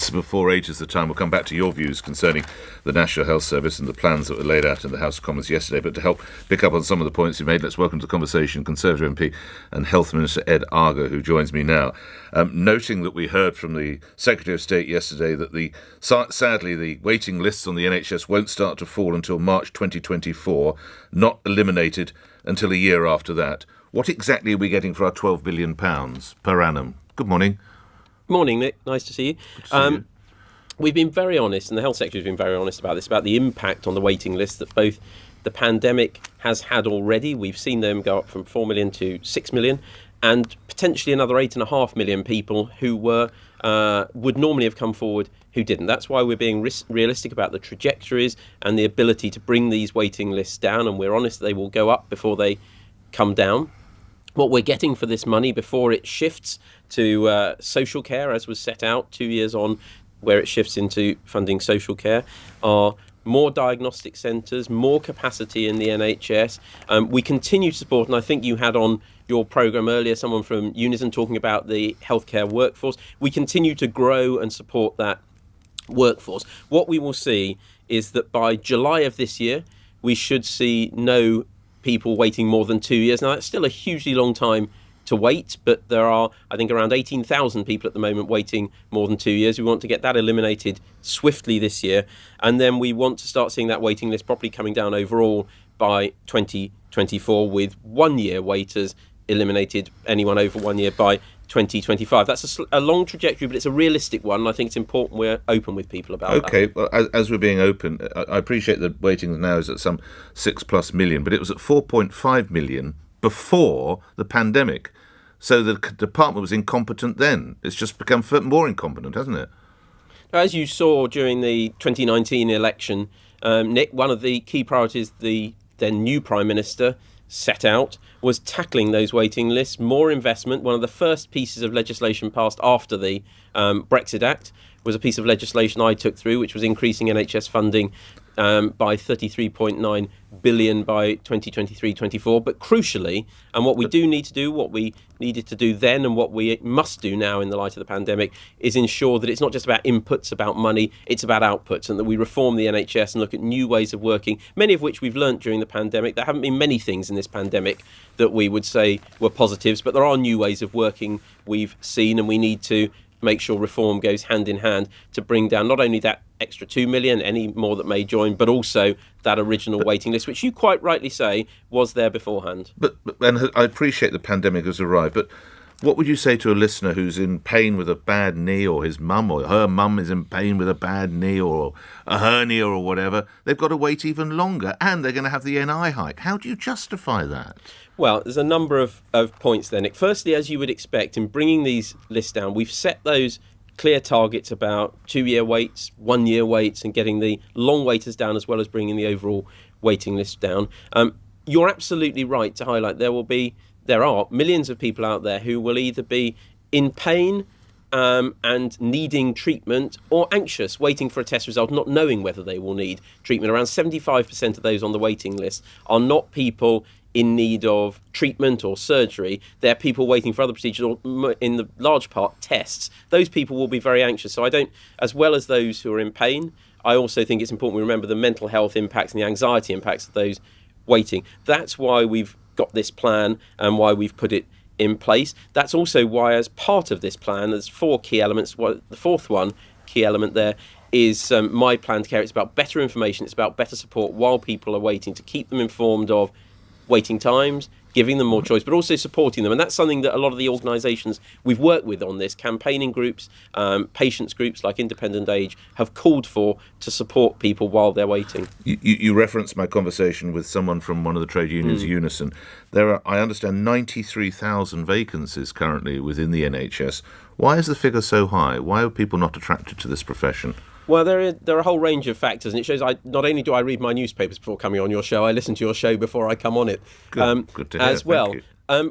It's before ages the time. We'll come back to your views concerning the National Health Service and the plans that were laid out in the House of Commons yesterday. But to help pick up on some of the points you made, let's welcome to the conversation Conservative MP and Health Minister Ed Argar, who joins me now. Noting that we heard from the Secretary of State yesterday that sadly the waiting lists on the NHS won't start to fall until March 2024, not eliminated until a year after that. What exactly are we getting for our £12 billion per annum? Good morning. Morning, Nick. Nice to see you. Good to see you. We've been very honest, and the Health Secretary has been very honest about this, about the impact on the waiting list that both the pandemic has had already. We've seen them go up from 4 million to 6 million, and potentially another 8.5 million people who would normally have come forward who didn't. That's why we're being realistic about the trajectories and the ability to bring these waiting lists down, and we're honest they will go up before they come down. What we're getting for this money before it shifts to social care, as was set out 2 years on, where it shifts into funding social care, are more diagnostic centres, more capacity in the NHS. We continue to support, and I think you had on your programme earlier someone from Unison talking about the healthcare workforce. We continue to grow and support that workforce. What we will see is that by July of this year, we should see no people waiting more than 2 years. Now, that's still a hugely long time to wait, but there are, I think, around 18,000 people at the moment waiting more than 2 years. We want to get that eliminated swiftly this year, and then we want to start seeing that waiting list properly coming down overall by 2024, with 1 year waiters eliminated, anyone over 1 year, by 2025. That's a long trajectory, but it's a realistic one, and I think it's important we're open with people about that. Okay, well, as we're being open, I appreciate that waiting now is at some 6+ million, but it was at 4.5 million before the pandemic. So the department was incompetent then. It's just become more incompetent, hasn't it? As you saw during the 2019 election, Nick, one of the key priorities the then new Prime Minister set out was tackling those waiting lists, more investment. One of the first pieces of legislation passed after the Brexit Act was a piece of legislation I took through, which was increasing NHS funding by 33.9 billion by 2023-24. But crucially, and what we do need to do, what we needed to do then and what we must do now in the light of the pandemic, is ensure that it's not just about inputs, about money, it's about outputs, and that we reform the NHS and look at new ways of working, many of which we've learnt during the pandemic. There haven't been many things in this pandemic that we would say were positives, but there are new ways of working we've seen, and we need to make sure reform goes hand in hand to bring down not only that extra 2 million, any more that may join, but also that original waiting list, which you quite rightly say was there beforehand. And I appreciate the pandemic has arrived, but what would you say to a listener who's in pain with a bad knee, or his mum or her mum is in pain with a bad knee or a hernia or whatever? They've got to wait even longer, and they're going to have the NI hike. How do you justify that? Well, there's a number of points there, Nick. Firstly, as you would expect, in bringing these lists down, we've set those clear targets about 2 year waits, 1 year waits, and getting the long waiters down, as well as bringing the overall waiting list down. You're absolutely right to highlight there are millions of people out there who will either be in pain and needing treatment, or anxious, waiting for a test result, not knowing whether they will need treatment. Around 75% of those on the waiting list are not people in need of treatment or surgery. They're people waiting for other procedures, or in the large part tests. Those people will be very anxious. So as well as those who are in pain, I also think it's important we remember the mental health impacts and the anxiety impacts of those waiting. That's why we've got this plan and why we've put it in place. That's also why, as part of this plan, there's 4 key elements. The fourth key element there is My Plan to Care. It's about better information. It's about better support while people are waiting, to keep them informed of waiting times, giving them more choice, but also supporting them. And that's something that a lot of the organisations we've worked with on this, campaigning groups, patients groups like Independent Age, have called for, to support people while they're waiting. You referenced my conversation with someone from one of the trade unions, Unison. There are, I understand, 93,000 vacancies currently within the NHS. Why is the figure so high? Why are people not attracted to this profession? Well, there are a whole range of factors, and it shows not only do I read my newspapers before coming on your show, I listen to your show before I come on it. Good to hear. As well.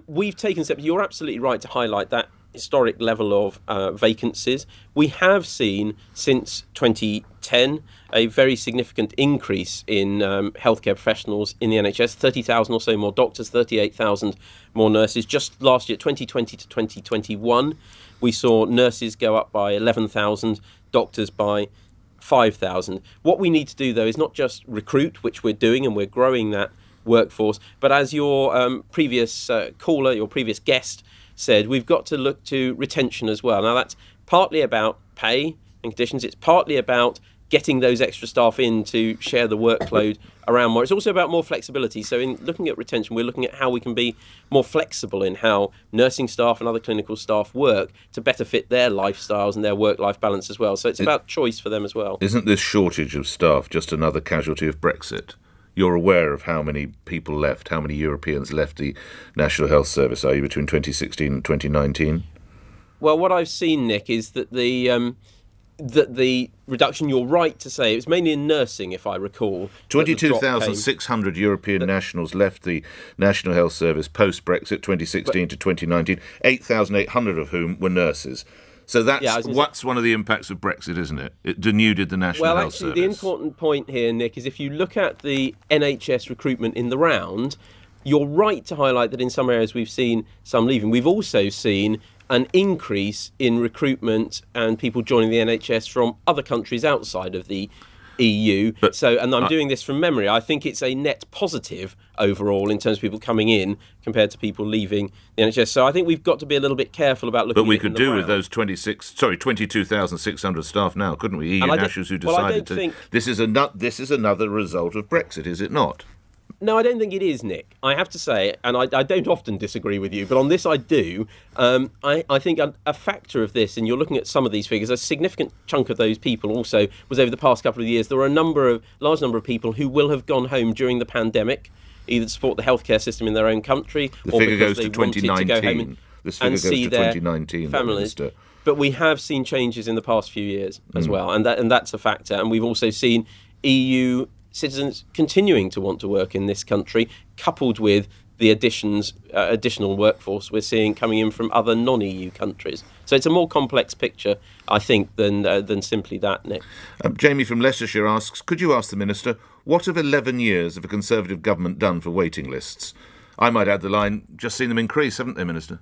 We've taken steps. You're absolutely right to highlight that historic level of vacancies. We have seen since 2010 a very significant increase in healthcare professionals in the NHS, 30,000 or so more doctors, 38,000 more nurses. Just last year, 2020 to 2021, We saw nurses go up by 11,000, doctors by 5,000. What we need to do, though, is not just recruit, which we're doing, and we're growing that workforce, but as your previous caller, your previous guest said, we've got to look to retention as well. Now, that's partly about pay and conditions. It's partly about getting those extra staff in to share the workload around more. It's also about more flexibility. So in looking at retention, we're looking at how we can be more flexible in how nursing staff and other clinical staff work to better fit their lifestyles and their work-life balance as well. So it's about choice for them as well. Isn't this shortage of staff just another casualty of Brexit? You're aware of how many people left, how many Europeans left the National Health Service, are you, between 2016 and 2019? Well, what I've seen, Nick, is that the reduction, you're right to say, it was mainly in nursing, if I recall. 22,600 European nationals left the National Health Service post-Brexit, 2016 to 2019, 8,800 of whom were nurses. So that's one of the impacts of Brexit, isn't it? It denuded the National Health Service. Well, actually, the important point here, Nick, is if you look at the NHS recruitment in the round, you're right to highlight that in some areas we've seen some leaving. We've also seen an increase in recruitment and people joining the NHS from other countries outside of the EU. And I'm doing this from memory. I think it's a net positive overall in terms of people coming in compared to people leaving the NHS. So I think we've got to be a little bit careful about looking at it. But we could do with those 22,600 staff now, couldn't we? EU nationals who decided to. This is another result of Brexit, is it not? No, I don't think it is, Nick. I have to say, and I don't often disagree with you, but on this I do. I think a factor of this, and you're looking at some of these figures, a significant chunk of those people also was over the past couple of years. There were a large number of people who will have gone home during the pandemic, either to support the healthcare system in their own country, or because they wanted to go home and see their families. But we have seen changes in the past few years as well, and that's a factor. And we've also seen EU citizens continuing to want to work in this country, coupled with the additional workforce we're seeing coming in from other non-EU countries. So it's a more complex picture, I think, than simply that, Nick. Jamie from Leicestershire asks, could you ask the Minister, what have 11 years of a Conservative government done for waiting lists? I might add the line, just seen them increase, haven't they, Minister?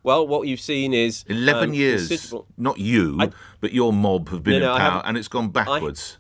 Well, what you've seen is 11 years, not you, but your mob have been in power, and it's gone backwards.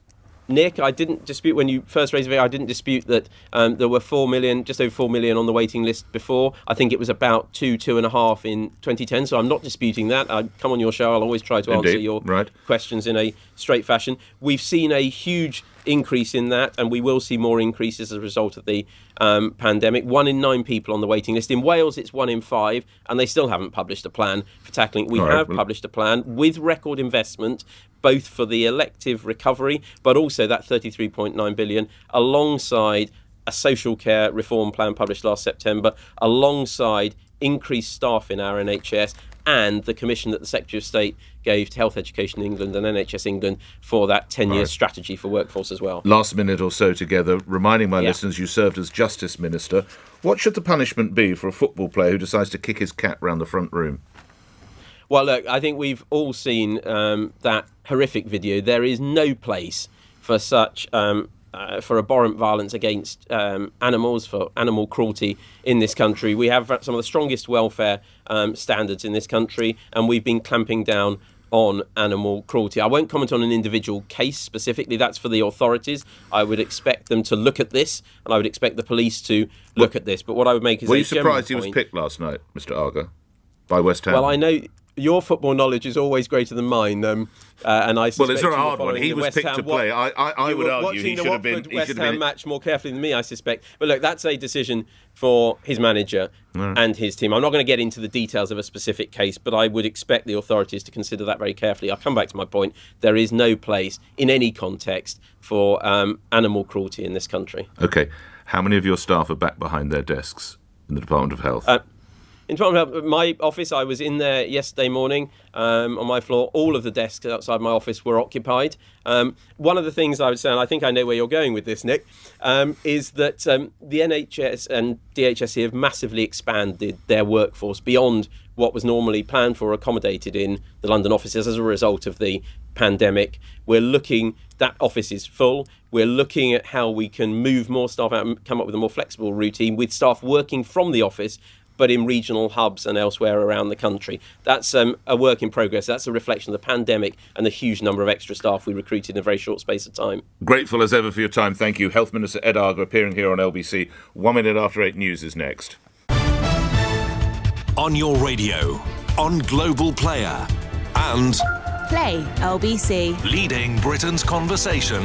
Nick, I didn't dispute when you first raised it. I didn't dispute that there were 4 million, just over 4 million on the waiting list before. I think it was about 2.5 in 2010. So I'm not disputing that. I come on your show. I'll always try to answer your questions in a straight fashion. We've seen a huge increase in that, and we will see more increases as a result of the pandemic. 1 in 9 people on the waiting list. In Wales, it's 1 in 5, and they still haven't published a plan for tackling it. We have published a plan with record investment, both for the elective recovery, but also that 33.9 billion, alongside a social care reform plan published last September, alongside increased staff in our NHS, and the commission that the Secretary of State gave to Health Education England and NHS England for that 10-year strategy for workforce as well. Last minute or so together, reminding my listeners you served as Justice Minister. What should the punishment be for a football player who decides to kick his cat round the front room? Well, look, I think we've all seen that horrific video. There is no place for such for abhorrent violence against animals, for animal cruelty in this country. We have some of the strongest welfare standards in this country, and we've been clamping down on animal cruelty. I won't comment on an individual case specifically. That's for the authorities. I would expect them to look at this, and I would expect the police to look at this. But what I would make is Were you surprised he was picked last night, Mr. Argar, by West Ham? Well, I know your football knowledge is always greater than mine, and I suspect it's not a hard one. He was picked to play. I would argue he should have been. West Ham match more carefully than me, I suspect. But look, that's a decision for his manager and his team. I'm not going to get into the details of a specific case, but I would expect the authorities to consider that very carefully. I'll come back to my point. There is no place in any context for animal cruelty in this country. OK. How many of your staff are back behind their desks in the Department of Health? In my office, I was in there yesterday morning on my floor. All of the desks outside my office were occupied. One of the things I would say, and I think I know where you're going with this, Nick, is that the NHS and DHSC have massively expanded their workforce beyond what was normally planned for, accommodated in the London offices as a result of the pandemic. That office is full. We're looking at how we can move more staff out and come up with a more flexible routine with staff working from the office but in regional hubs and elsewhere around the country. That's a work in progress. That's a reflection of the pandemic and the huge number of extra staff we recruited in a very short space of time. Grateful as ever for your time. Thank you. Health Minister Ed Argar appearing here on LBC. 1 minute after 8 news is next. On your radio, on Global Player, and Play LBC. leading Britain's conversation.